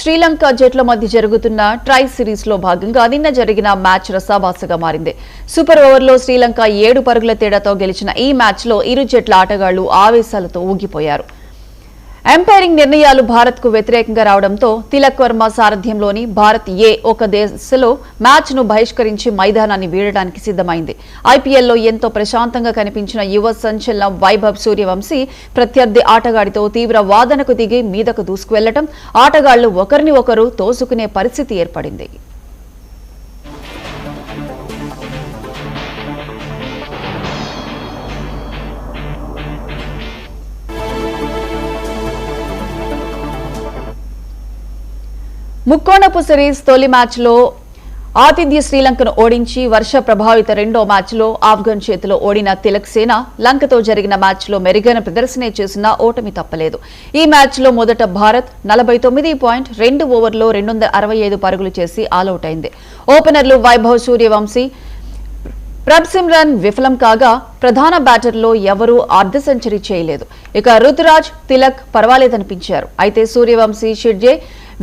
శ్రీలంక జట్ల మధ్య జరుగుతున్న ట్రై సిరీస్ లో భాగంగా నిన్న జరిగిన మ్యాచ్ రసాభాసగా మారింది. సూపర్ ఓవర్లో శ్రీలంక 7 పరుగుల తేడాతో గెలిచిన ఈ మ్యాచ్ లో ఇరు జట్ల ఆటగాళ్లు ఆవేశాలతో ఊగిపోయారు. ఎంపైరింగ్ నిర్ణయాలు భారత్ కు వ్యతిరేకంగా రావడంతో తిలక్ వర్మ సారథ్యంలోని భారత్ ఒక దశలో మ్యాచ్ ను బహిష్కరించి మైదానాన్ని వీడడానికి సిద్ధమైంది. ఐపీఎల్లో ఎంతో ప్రశాంతంగా కనిపించిన యువ సంచలనం వైభవ్ సూర్యవంశీ ప్రత్యర్థి ఆటగాడితో తీవ్ర వాదనకు దిగి మీదకు దూసుకువెళ్లడం, ఆటగాళ్లు ఒకరిని ఒకరు తోసుకునే పరిస్థితి ఏర్పడింది. ముక్కోణపు సిరీస్ తొలి మ్యాచ్లో ఆతిథ్య శ్రీలంకను ఓడించి వర్ష ప్రభావిత రెండో మ్యాచ్లో ఆఫ్ఘన్ చేతిలో ఓడిన తిలక్ సేన లంకతో జరిగిన మ్యాచ్లో మెరుగైన ప్రదర్శనే చేసినా ఓటమి తప్పలేదు. ఈ మ్యాచ్లో మొదట భారత్ 49.2 ఓవర్లో 265 పరుగులు చేసి ఆలౌట్ అయింది. ఓపెనర్లు వైభవ్ సూర్యవంశీ, ప్రభ్సిమ్రన్ విఫలం కాగా ప్రధాన బ్యాటర్లో ఎవరూ అర్ధ సెంచరీ చేయలేదు. ఇక రుతురాజ్, తిలక్ పర్వాలేదనిపించారు. అయితే సూర్యవంశీ, షిర్జే,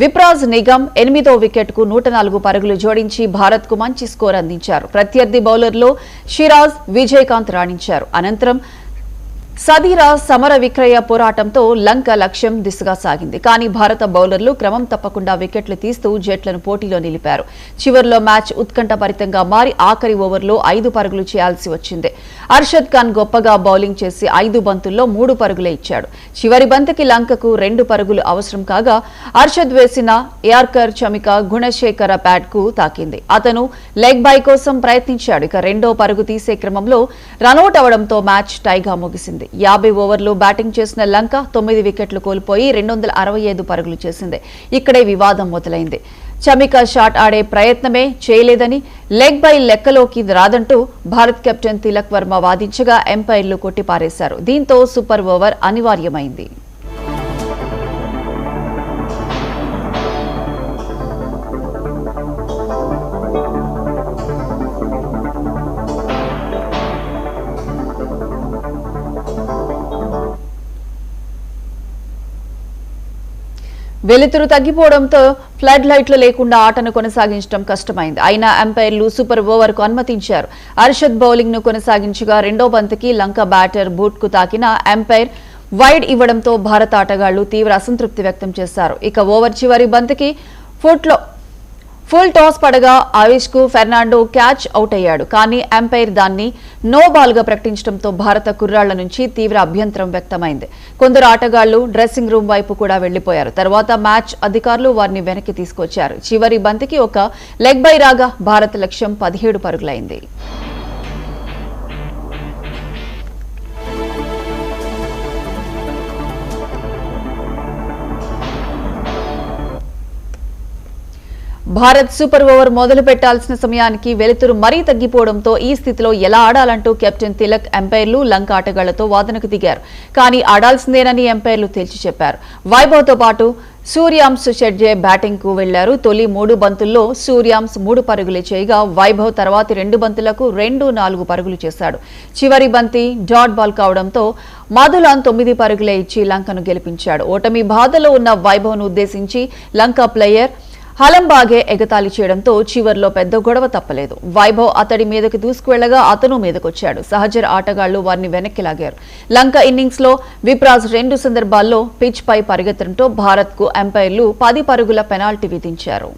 విప్రాజ్ నిగమ్ 8వ వికెట్కు 104 పరుగులు జోడించి భారత్కు మంచి స్కోర్ అందించారు. ప్రత్యర్థి బౌలర్లో షిరాజ్, విజయకాంత్ రాణించారు. అనంతరం సదీరా సమర విక్రయ పోరాటంతో లంక లక్ష్యం దిశగా సాగింది. కానీ భారత బౌలర్లు క్రమం తప్పకుండా వికెట్లు తీస్తూ జట్లను పోటీలో నిలిపారు. చివర్లో మ్యాచ్ ఉత్కంఠభరితంగా మారి ఆఖరి ఓవర్లో 5 పరుగులు చేయాల్సి వచ్చింది. అర్షద్ ఖాన్ గొప్పగా బౌలింగ్ చేసి 5 బంతుల్లో 3 పరుగులే ఇచ్చాడు. చివరి బంతికి లంకకు 2 పరుగులు అవసరం కాగా అర్షద్ వేసిన యార్కర్ చమిక గుణశేఖర ప్యాడ్ కు తాకింది. అతను లెగ్ బై కోసం ప్రయత్నించాడు. ఇక రెండో పరుగు తీసే క్రమంలో రనౌట్ అవడంతో మ్యాచ్ టైగా ముగిసింది. 50 ఓవర్లు బ్యాటింగ్ చేసిన లంక 9 వికెట్లు కోల్పోయి 265 పరుగులు చేసింది. ఇక్కడే వివాదం మొదలైంది. చమిక షాట్ ఆడే ప్రయత్నమే చేయలేదని, లెగ్ బై లెక్కలోకి రాదంటూ భారత్ కెప్టెన్ తిలక్ వర్మ వాదించగా ఎంపైర్లు కొట్టిపారేశారు. దీంతో సూపర్ ఓవర్ అనివార్యమైంది. వెలుతురు తగ్గిపోవడంతో ఫ్లడ్ లైట్లు లేకుండా ఆటను కొనసాగించడం కష్టమైంది. అయినా ఎంపైర్లు సూపర్ ఓవర్ కు అనుమతించారు. అర్షద్ బౌలింగ్ ను కొనసాగించగా రెండో బంతికి లంక బ్యాటర్ బూట్ కు తాకిన ఎంపైర్ వైడ్ ఇవ్వడంతో భారత ఆటగాళ్లు తీవ్ర అసంతృప్తి వ్యక్తం చేశారు. ఇక ఓవర్ చివరి బంతికి ఫుల్ టాస్ పడగా ఆవేష్ కు ఫెర్నాండో క్యాచ్ అవుట్ అయ్యాడు. కానీ ఎంపైర్ దాన్ని నో బాల్ గా ప్రకటించడంతో భారత కుర్రాళ్ల నుంచి తీవ్ర అభ్యంతరం వ్యక్తమైంది. కొందరు ఆటగాళ్లు డ్రెస్సింగ్ రూమ్ వైపు కూడా వెళ్లిపోయారు. తర్వాత మ్యాచ్ అధికారులు వారిని వెనక్కి తీసుకొచ్చారు. చివరి బంతికి ఒక లెగ్ బై రాగా భారత లక్ష్యం 17 పరుగులైంది. భారత్ సూపర్ ఓవర్ మొదలు పెట్టాల్సిన సమయానికి వెలుతురు మరీ తగ్గిపోవడంతో ఈ స్థితిలో ఎలా ఆడాలంటూ కెప్టెన్ తిలక్, ఎంపైర్లు లంక ఆటగాళ్లతో వాదనకు దిగారు. కానీ ఆడాల్సిందేనని ఎంపైర్లు తేల్చి చెప్పారు. వైభవ్ తో పాటు సూర్యాంశ్, షెడ్జే బ్యాటింగ్ కు వెళ్లారు. తొలి 3 బంతుల్లో సూర్యాంశ్ 3 పరుగులే చేయగా వైభవ్ తర్వాతి 2 బంతులకు 4 పరుగులు చేశాడు. చివరి బంతి డాట్ బాల్ కావడంతో మధులాన్ 9 పరుగులే ఇచ్చి లంకను గెలిపించాడు. ఓటమి బాధలో ఉన్న వైభవ్ ను ఉద్దేశించి లంక ప్లేయర్ హలంబాగే ఎగతాళి చేయడంతో చివర్లో పెద్ద గొడవ తప్పలేదు. వైభవ్ అతడి మీదకి దూసుకువెళ్లగా అతను మీదకొచ్చాడు. సహచర ఆటగాళ్లు వారిని వెనక్కి లాగారు. లంక ఇన్నింగ్స్ లో విప్రాజ్ 2 సందర్భాల్లో పిచ్ పై పరిగెత్తడంతో భారత్ కు ఎంపైర్లు 10 పరుగుల పెనాల్టీ విధించారు.